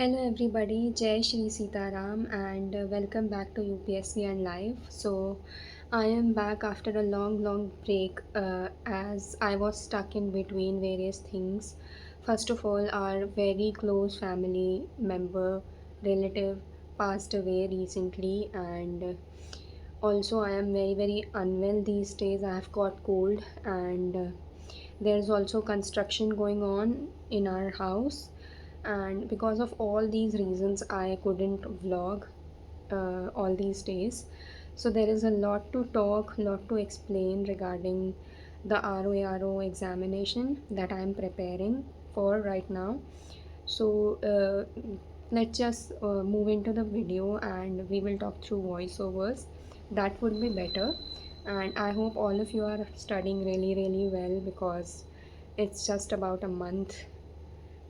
Hello everybody, Jai Shri Sitaram and welcome back to UPSC and Live. So I am back after a long break as I was stuck in between various things. First of all, our very close family member, relative passed away recently, and also I am very unwell these days. I have got cold, and there's also construction going on in our house, and because of all these reasons I couldn't vlog all these days. So there is a lot to talk, lot to explain regarding the ROARO examination that I'm preparing for right now. So let's just move into the video and we will talk through voiceovers. That would be better, and I hope all of you are studying really well, because it's just about a month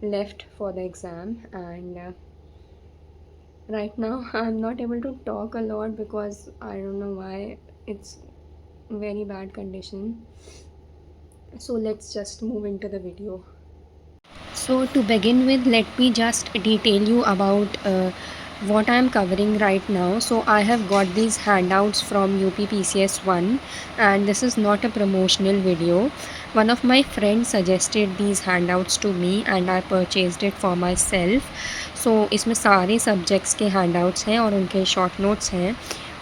left for the exam. And right now I'm not able to talk a lot because I don't know why. It's very bad condition. So let's just move into the video. So to begin with, let me just detail you about what I am covering right now. So I have got these handouts from UPPCS 1, and this is not a promotional video. One of my friends suggested these handouts to me and I purchased it for myself. So इसमें सारे subjects के handouts हैं और उनके short notes हैं,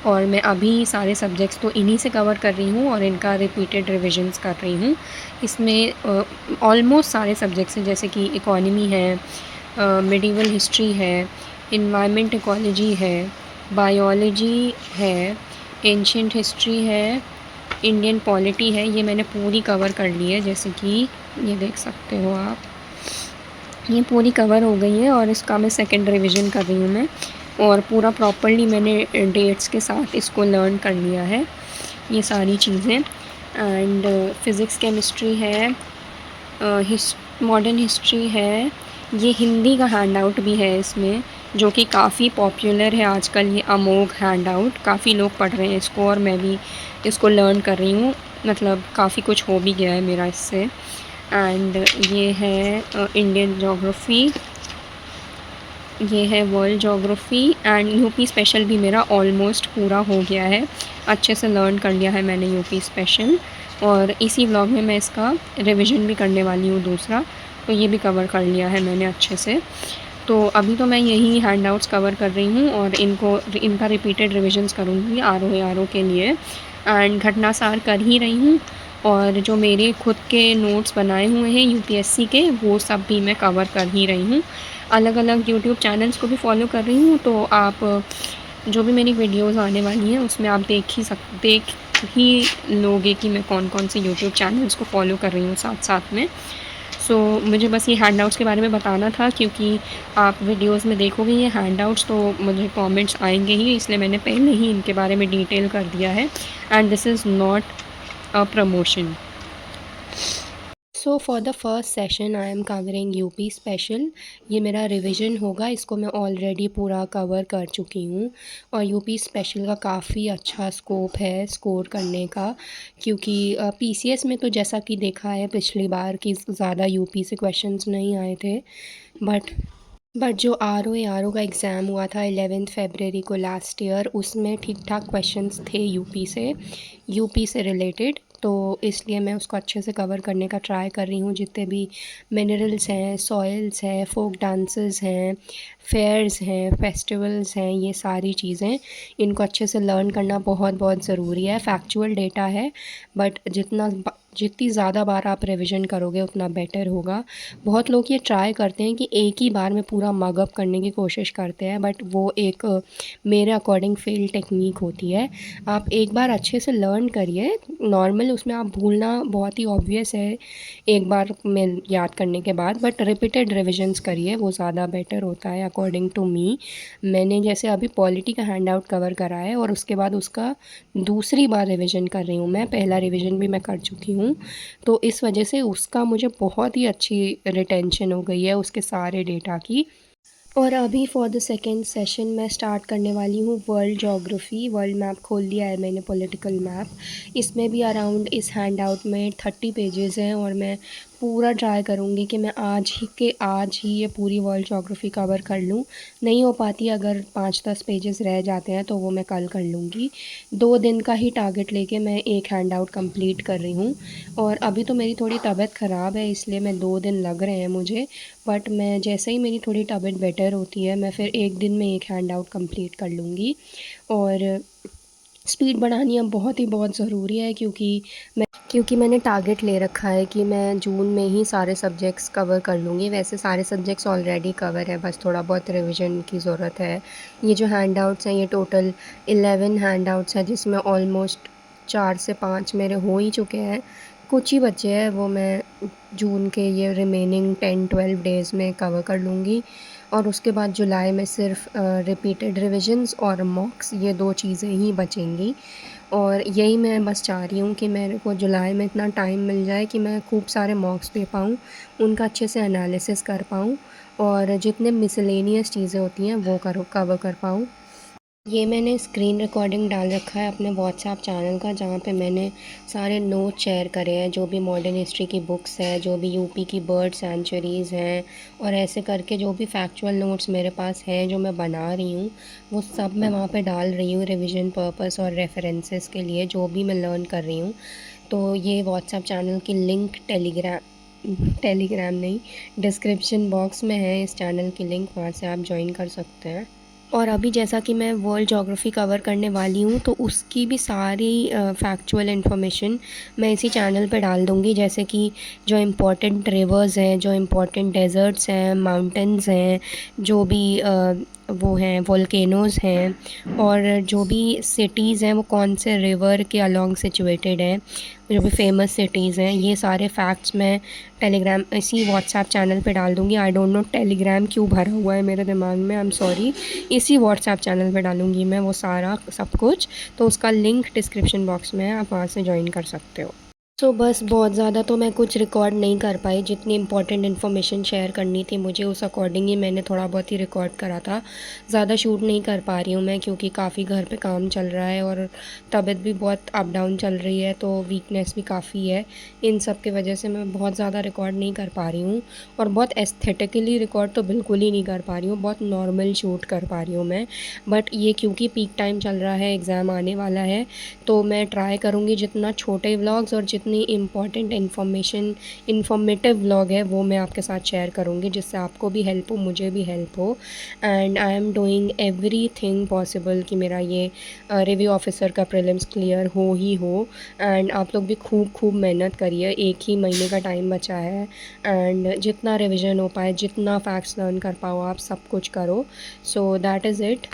और मैं अभी सारे सब्जेक्ट्स तो इन्हीं से कवर कर रही हूँ और इनका रिपीटेड रिविजन्स कर रही हूँ। इसमें ऑलमोस्ट सारे सब्जेक्ट्स हैं, जैसे कि इकोनॉमी है, मिडिवल हिस्ट्री है, इन्वायरमेंट इकोलॉजी है, बायोलॉजी है, एंशिएंट हिस्ट्री है, इंडियन पॉलिटी है। ये मैंने पूरी कवर कर ली है, जैसे कि ये देख सकते हो आप, ये पूरी कवर हो गई है और इसका मैं सेकंड रिवीजन कर रही हूँ मैं, और पूरा प्रॉपरली मैंने डेट्स के साथ इसको लर्न कर लिया है, ये सारी चीज़ें। एंड फ़िज़िक्स केमिस्ट्री है, मॉडर्न हिस्ट्री है। ये हिंदी का हैंड आउट भी है इसमें, जो कि काफ़ी पॉपुलर है आजकल। ये अमोघ हैंड आउट, काफ़ी लोग पढ़ रहे हैं इसको और मैं भी इसको लर्न कर रही हूँ, मतलब काफ़ी कुछ हो भी गया है मेरा इससे। एंड ये है इंडियन जोग्राफ़ी, ये है world geography, and UP special भी मेरा ऑलमोस्ट पूरा हो गया है, अच्छे से लर्न कर लिया है मैंने यूपी स्पेशल। और इसी व्लॉग में मैं इसका रिवीजन भी करने वाली हूँ दूसरा, तो ये भी कवर कर लिया है मैंने अच्छे से। तो अभी तो मैं यही हैंडआउट्स कवर कर रही हूँ और इनका रिपीटेड रिविजन्स करूँगी ROARO के लिए, एंड घटनासार कर ही रही हूँ। और जो मेरे खुद के नोट्स बनाए हुए हैं यूपीएससी के, वो सब भी मैं कवर कर ही रही हूँ। अलग अलग यूट्यूब चैनल्स को भी फॉलो कर रही हूँ, तो आप जो भी मेरी वीडियोस आने वाली हैं उसमें आप देख ही लोगे कि मैं कौन कौन से यूट्यूब चैनल्स को फॉलो कर रही हूँ साथ साथ में। सो मुझे बस ये हैंडआउट्स के बारे में बताना था, क्योंकि आप वीडियोस में देखोगे ये हैंडआउट्स तो मुझे कमेंट्स आएंगे ही, इसलिए मैंने पहले ही इनके बारे में डिटेल कर दिया है, and this is not a promotion. So for the first session I am covering UP special. ये मेरा रिवीजन होगा, इसको मैं ऑलरेडी पूरा कवर कर चुकी हूँ, और यूपी स्पेशल का काफ़ी अच्छा स्कोप है स्कोर करने का, क्योंकि पीसीएस में तो जैसा कि देखा है पिछली बार कि ज़्यादा यूपी से क्वेश्चंस नहीं आए थे, बट जो ROARO का एग्ज़ाम हुआ था 11 फरवरी को लास्ट ईयर, उसमें ठीक ठाक क्वेश्चंस थे यूपी से रिलेटेड, तो इसलिए मैं उसको अच्छे से कवर करने का ट्राई कर रही हूँ। जितने भी मिनरल्स हैं, सॉइल्स हैं, फोक डांसेस हैं, फेयर्स हैं, फेस्टिवल्स हैं, ये सारी चीज़ें, इनको अच्छे से लर्न करना बहुत ज़रूरी है। फैक्चुअल डेटा है, बट जितनी ज़्यादा बार आप रिविज़न करोगे उतना बेटर होगा। बहुत लोग ये ट्राई करते हैं कि एक ही बार में पूरा मग अप करने की कोशिश करते हैं, बट वो एक मेरे अकॉर्डिंग फेल टेक्निक होती है। आप एक बार अच्छे से लर्न करिए, नॉर्मल उसमें आप भूलना बहुत ही ऑब्वियस है एक बार में याद करने के बाद, बट रिपीटेड रिविजन्स करिए, वो ज़्यादा बेटर होता है अकॉर्डिंग टू मी। मैंने जैसे अभी पॉलिटी का हैंड आउट कवर करा है और उसके बाद उसका दूसरी बार रिविज़न कर रही हूँ मैं, पहला रिविज़न भी मैं कर चुकी हूँ, तो इस वजह से उसका मुझे बहुत ही अच्छी रिटेंशन हो गई है उसके सारे डेटा की। और अभी फॉर द सेकेंड सेशन मैं स्टार्ट करने वाली हूँ वर्ल्ड जोग्राफ़ी। वर्ल्ड मैप खोल लिया है मैंने, पॉलिटिकल मैप। इसमें भी अराउंड इस हैंड आउट में 30 पेजेस हैं और मैं पूरा ट्राई करूँगी कि मैं आज ही ये पूरी वर्ल्ड ज्योग्राफी कवर कर लूँ। नहीं हो पाती, अगर 5-10 पेजेस रह जाते हैं तो वो मैं कल कर लूँगी। 2 दिन का ही टारगेट लेके मैं एक हैंड आउट कंप्लीट कर रही हूँ। और अभी तो मेरी थोड़ी तबीयत ख़राब है, इसलिए मैं 2 दिन लग रहे हैं मुझे। बट मैं जैसे ही मेरी थोड़ी तबीयत बेटर होती है, मैं फिर 1 दिन में एक हैंड आउट कंप्लीट कर लूँगी। और स्पीड बढ़ानी अब बहुत ज़रूरी है, क्योंकि मैंने टारगेट ले रखा है कि मैं जून में ही सारे सब्जेक्ट्स कवर कर लूँगी। वैसे सारे सब्जेक्ट्स ऑलरेडी कवर है, बस थोड़ा बहुत रिवीजन की ज़रूरत है। ये जो हैंड आउट्स हैं, ये टोटल 11 हैंड आउट्स हैं, जिसमें ऑलमोस्ट 4 से 5 मेरे हो ही चुके हैं। कुछ ही बचे हैं, वो मैं जून के ये रिमेनिंग 10-12 डेज़ में कवर कर लूँगी। और उसके बाद जुलाई में सिर्फ रिपीटेड रिविजन्स और मॉक्स, ये 2 चीज़ें ही बचेंगी। और यही मैं बस चाह रही हूँ कि मेरे को जुलाई में इतना टाइम मिल जाए कि मैं खूब सारे मॉक्स दे पाऊँ, उनका अच्छे से एनालिसिस कर पाऊँ और जितने मिसलेनियस चीज़ें होती हैं वो कवर कर पाऊँ। ये मैंने स्क्रीन रिकॉर्डिंग डाल रखा है अपने व्हाट्सएप चैनल का, जहाँ पे मैंने सारे नोट शेयर करे हैं, जो भी मॉडर्न हिस्ट्री की बुक्स है, जो भी यूपी की बर्ड सेंचुरीज़ हैं, और ऐसे करके जो भी फैक्चुअल नोट्स मेरे पास हैं जो मैं बना रही हूँ, वो सब मैं वहाँ पे डाल रही हूँ रिवीजन पर्पस और रेफरेंसेस के लिए, जो भी मैं लर्न कर रही हूँ। तो ये व्हाट्सएप चैनल की लिंक टेलीग्राम नहीं, डिस्क्रिप्शन बॉक्स में है इस चैनल की लिंक, वहाँ से आप ज्वाइन कर सकते हैं। और अभी जैसा कि मैं वर्ल्ड ज्योग्राफी कवर करने वाली हूँ, तो उसकी भी सारी फैक्चुअल इन्फॉर्मेशन मैं इसी चैनल पे डाल दूँगी, जैसे कि जो इम्पोर्टेंट रिवर्स हैं, जो इम्पोर्टेंट डेज़र्ट्स हैं, माउंटेन्स हैं, जो भी वो हैं वोल्केनोज़ हैं, और जो भी सिटीज़ हैं वो कौन से रिवर के अलोंग सिचुएटेड हैं, जो भी फेमस सिटीज़ हैं, ये सारे फैक्ट्स मैं टेलीग्राम इसी व्हाट्सएप चैनल पे डाल दूँगी। आई डोंट नो टेलीग्राम क्यों भरा हुआ है मेरे दिमाग में, आई एम सॉरी। इसी व्हाट्सएप चैनल पे डालूँगी मैं वो सारा सब कुछ, तो उसका लिंक डिस्क्रिप्शन बॉक्स में है, आप वहाँ से ज्वाइन कर सकते हो। तो बस बहुत ज़्यादा तो मैं कुछ रिकॉर्ड नहीं कर पाई, जितनी इंपॉर्टेंट इन्फॉर्मेशन शेयर करनी थी मुझे उस अकॉर्डिंग ही मैंने थोड़ा बहुत ही रिकॉर्ड करा था। ज़्यादा शूट नहीं कर पा रही हूँ मैं, क्योंकि काफ़ी घर पे काम चल रहा है और तबीयत भी बहुत अप डाउन चल रही है, तो वीकनेस भी काफ़ी है। इन सब की वजह से मैं बहुत ज़्यादा रिकॉर्ड नहीं कर पा रही हूँ, और बहुत एस्थेटिकली रिकॉर्ड तो बिल्कुल ही नहीं कर पा रही हूँ, बहुत नॉर्मल शूट कर पा रही हूँ मैं। बट ये क्योंकि पीक टाइम चल रहा है, एग्ज़ाम आने वाला है, तो मैं ट्राई करूँगी जितना छोटे व्लॉग्स और जितनी इम्पॉर्टेंट इन्फॉर्मेटिव व्लॉग है वो मैं आपके साथ शेयर करूँगी, जिससे आपको भी हेल्प हो, मुझे भी हेल्प हो। And I am doing everything possible कि मेरा ये रिव्यू ऑफिसर का प्रीलिम्स क्लियर हो ही हो। एंड आप लोग भी खूब मेहनत करिए, 1 ही महीने का टाइम बचा है, एंड जितना रिविज़न हो पाए, जितना फैक्ट्स लर्न कर पाओ, आप सब कुछ करो। So that is it.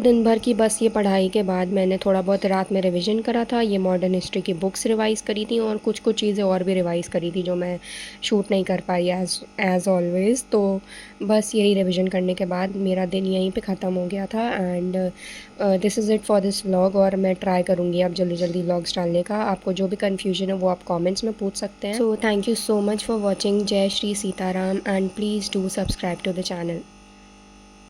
दिन भर की बस ये पढ़ाई के बाद मैंने थोड़ा बहुत रात में रिवीजन करा था, ये मॉडर्न हिस्ट्री की बुक्स रिवाइज़ करी थी, और कुछ चीज़ें और भी रिवाइज़ करी थी जो मैं शूट नहीं कर पाई एज़ ऑलवेज़। तो बस यही रिवीजन करने के बाद मेरा दिन यहीं पे ख़त्म हो गया था। And this is it for this vlog, और मैं ट्राई करूँगी अब जल्दी व्लॉग्स डालने का। आपको जो भी कन्फ्यूजन है वो आप कॉमेंट्स में पूछ सकते हैं। So thank you so much for watching. जय Shri Sitaram, and please do subscribe to the channel.